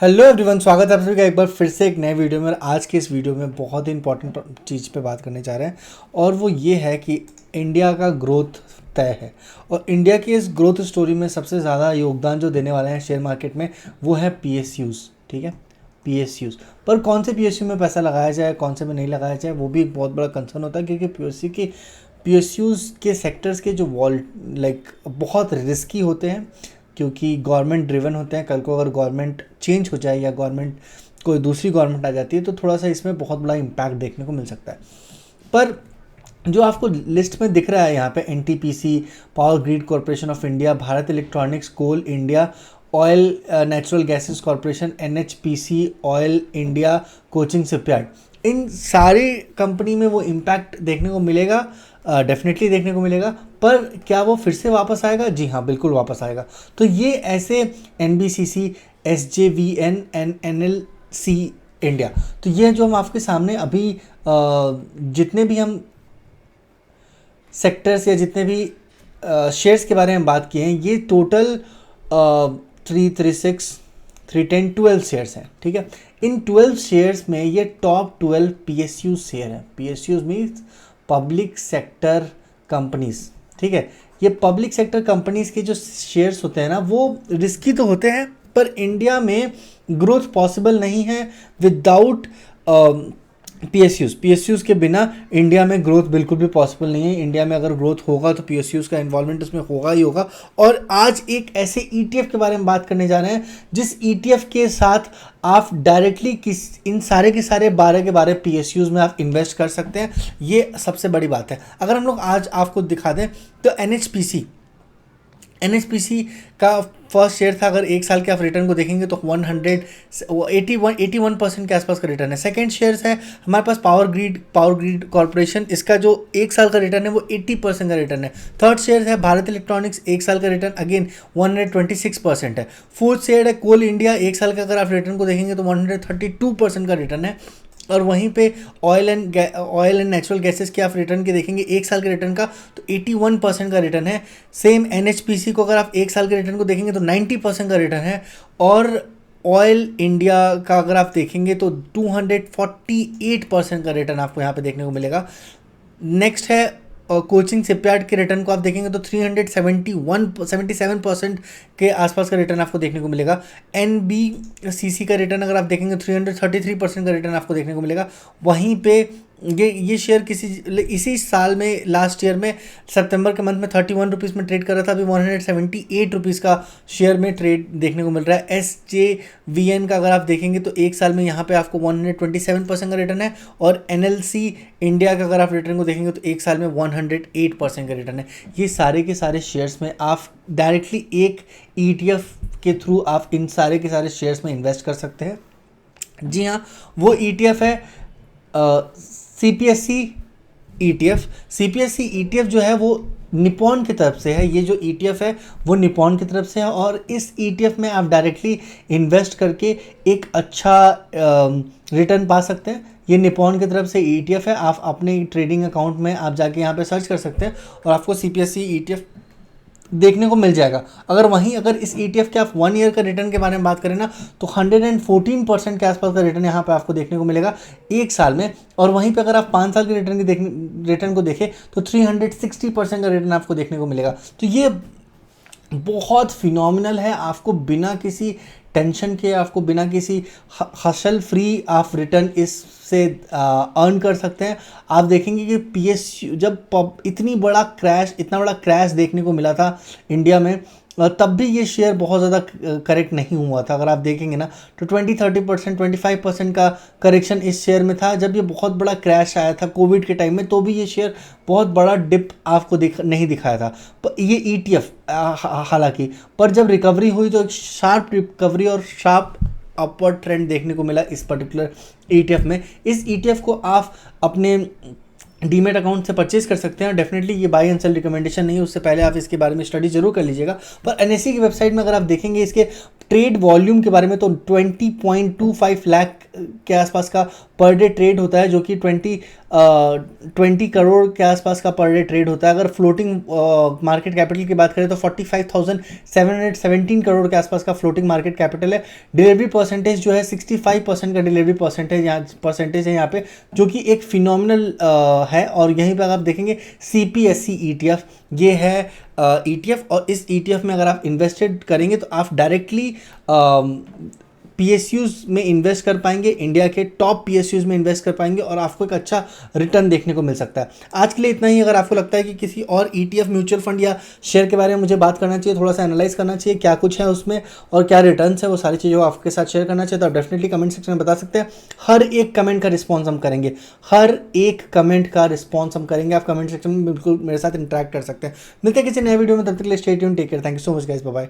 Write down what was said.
Hello everyone, स्वागत है आप सभी का एक बार फिर से एक नए वीडियो में। और आज के इस वीडियो में बहुत ही इंपॉर्टेंट चीज़ पे बात करने जा रहे हैं और वो ये है कि इंडिया का ग्रोथ तय है। और इंडिया की इस ग्रोथ स्टोरी में सबसे ज़्यादा योगदान जो देने वाले हैं शेयर मार्केट में वो है पीएसयूज़। ठीक है, पीएसयूज़ पर कौन से पीएसयू में पैसा लगाया जाए, कौन से में नहीं लगाया जाए, वो भी एक बहुत बड़ा कंसर्न होता है क्योंकि पीएसयूज़ के सेक्टर्स के जो बहुत रिस्की होते हैं क्योंकि गवर्नमेंट ड्रिवन होते हैं। कल को अगर गवर्नमेंट चेंज हो जाए या कोई दूसरी गवर्नमेंट आ जाती है तो थोड़ा सा इसमें बहुत बड़ा इम्पैक्ट देखने को मिल सकता है। पर जो आपको लिस्ट में दिख रहा है यहाँ पे NTPC, power grid corporation of India, Bharat electronics, coal India, oil natural gases corporation, NHPC, oil India, coaching shipyard, इन सारी कंपनी में वो इम्पैक्ट देखने को मिलेगा, डेफिनेटली देखने को मिलेगा। पर क्या वो फिर से वापस आएगा? जी हाँ, बिल्कुल वापस आएगा। तो ये ऐसे एनबीसीसी, एसजेवीएन, एनएलसी इंडिया, तो ये जो हम आपके सामने अभी जितने भी हम सेक्टर्स या जितने भी शेयर्स के बारे में बात किए हैं, ये टोटल 336, 310, 12 शेयर्स हैं। ठीक है, इन 12 शेयर्स में ये टॉप 12 पीएसयू शेयर हैं। PSUs means public sector companies. ठीक है, ये पब्लिक सेक्टर कंपनीज के जो शेयर्स होते हैं ना, वो रिस्की तो होते हैं पर इंडिया में ग्रोथ पॉसिबल नहीं है विदाउट पीएसयूज़ के बिना इंडिया में ग्रोथ बिल्कुल भी पॉसिबल नहीं है। इंडिया में अगर ग्रोथ होगा तो पीएसयूज़ का इन्वॉल्वमेंट उसमें होगा ही होगा। और आज एक ऐसे ईटीएफ के बारे में बात करने जा रहे हैं जिस ईटीएफ के साथ आप डायरेक्टली इन सारे के सारे 12 के 12 पीएसयूज़ में आप इन्वेस्ट कर सकते हैं। ये सबसे बड़ी बात है। अगर हम लोग आज आपको दिखा दें तो एनएचपीसी का फर्स्ट शेयर था, अगर एक साल के आप रिटर्न को देखेंगे तो 81% के आसपास का रिटर्न है। सेकंड शेयर्स है हमारे पास पावर ग्रिड कॉरपोरेशन, इसका जो एक साल का रिटर्न है वो 80% का रिटर्न है। थर्ड शेयर है भारत इलेक्ट्रॉनिक्स, एक साल का रिटर्न अगेन 126% है। फोर्थ शेयर है कोल इंडिया, एक साल का अगर आप रिटर्न को देखेंगे तो 132% का रिटर्न है। और वहीं पे ऑयल एंड नेचुरल गैसेस के आप रिटर्न के देखेंगे एक साल के रिटर्न का तो 81% का रिटर्न है। सेम एनएचपीसी को अगर आप एक साल के रिटर्न को देखेंगे तो 90% का रिटर्न है। और ऑयल इंडिया का अगर आप देखेंगे तो 248% का रिटर्न आपको यहाँ पे देखने को मिलेगा। नेक्स्ट है कोचिंग शिपयार्ड के रिटर्न को आप देखेंगे तो 377% के आसपास का रिटर्न आपको देखने को मिलेगा। एनबीसीसी का रिटर्न अगर आप देखेंगे 333% का रिटर्न आपको देखने को मिलेगा। वहीं पे ये शेयर इसी साल में लास्ट ईयर में सितंबर के मंथ में 31 रुपीज़ में ट्रेड कर रहा था, अभी 178 रुपीज़ का शेयर में ट्रेड देखने को मिल रहा है। एसजेवीएन का अगर आप देखेंगे तो एक साल में यहाँ पे आपको 127% का रिटर्न है। और एनएलसी इंडिया का अगर आप रिटर्न को देखेंगे तो एक साल में 108% का रिटर्न है। ये सारे के सारे शेयर्स में आप डायरेक्टली एक ईटीएफ के थ्रू आप इन सारे के सारे शेयर्स में इन्वेस्ट कर सकते हैं। जी हाँ, वो ईटीएफ है सीपीएससी ईटीएफ जो है वो निपॉन की तरफ से है। ये जो ईटीएफ है वो निपॉन की तरफ से है और इस ईटीएफ में आप डायरेक्टली इन्वेस्ट करके एक अच्छा रिटर्न पा सकते हैं। ये निपॉन की तरफ से ईटीएफ है। आप अपने ट्रेडिंग अकाउंट में आप जाके यहाँ पे सर्च कर सकते हैं और आपको सीपीएससी ईटीएफ देखने को मिल जाएगा। अगर इस ETF के आप 1 ईयर का रिटर्न के बारे में बात करें ना तो 114% के आसपास का रिटर्न यहाँ पे आपको देखने को मिलेगा एक साल में। और वहीं पे अगर आप 5 साल के रिटर्न को देखें तो 360% का रिटर्न आपको देखने को मिलेगा। तो ये बहुत फिनोमिनल है। आपको बिना किसी टेंशन के, आपको बिना किसी हसल फ्री आप रिटर्न इससे अर्न कर सकते हैं। आप देखेंगे कि पीएसयू जब इतना बड़ा क्रैश देखने को मिला था इंडिया में, तब भी ये शेयर बहुत ज़्यादा करेक्ट नहीं हुआ था। अगर आप देखेंगे ना तो 20-30%, 25% का करेक्शन इस शेयर में था जब ये बहुत बड़ा क्रैश आया था कोविड के टाइम में, तो भी ये शेयर बहुत बड़ा डिप आपको नहीं दिखाया था। पर ये ईटीएफ हालांकि पर जब रिकवरी हुई तो एक शार्प रिकवरी और शार्प अपवर्ड ट्रेंड देखने को मिला इस पर्टिकुलर ईटीएफ में। इस ईटीएफ को आप अपने डीमेट अकाउंट से परचेज कर सकते हैं। डेफिनेटली ये बाय एंड सेल रिकमेंडेशन नहीं है, उससे पहले आप इसके बारे में स्टडी जरूर कर लीजिएगा। पर एनएससी की वेबसाइट में अगर आप देखेंगे इसके ट्रेड वॉल्यूम के बारे में तो 20.25 लाख के आसपास का पर डे ट्रेड होता है, जो कि 20 करोड़ के आसपास का पर डे ट्रेड होता है। अगर फ्लोटिंग मार्केट कैपिटल की बात करें तो 45,717 करोड़ के आसपास का फ्लोटिंग मार्केट कैपिटल है। डिलीवरी परसेंटेज जो है 65% का डिलीवरी परसेंटेज है यहाँ पे, जो कि एक फिनोमिनल है। और यहीं पर अगर आप देखेंगे CPSE ETF, ये है ETF, और इस ETF में अगर आप इन्वेस्टेड करेंगे तो आप डायरेक्टली PSUs में इन्वेस्ट कर पाएंगे, इंडिया के टॉप PSUs में इन्वेस्ट कर पाएंगे, और आपको एक अच्छा रिटर्न देखने को मिल सकता है। आज के लिए इतना ही। अगर आपको लगता है कि किसी और ETF म्यूचुअल फंड या शेयर के बारे में मुझे बात करना चाहिए, थोड़ा सा एनालाइज करना चाहिए क्या कुछ है उसमें और क्या रिटर्न्स है, वो सारी चीज़ें आपके साथ शेयर करना चाहिए तो आप डेफिनेटली कमेंट सेक्शन में बता सकते हैं। हर एक कमेंट का रिस्पॉन्स हम करेंगे, हर एक कमेंट का रिस्पॉन्स हम करेंगे। आप कमेंट सेक्शन में बिल्कुल मेरे साथ इंटरेक्ट कर सकते हैं। मिलते हैं किसी नए वीडियो में, तब तक के लिए stay tuned, take care, thank you so much guys, bye bye.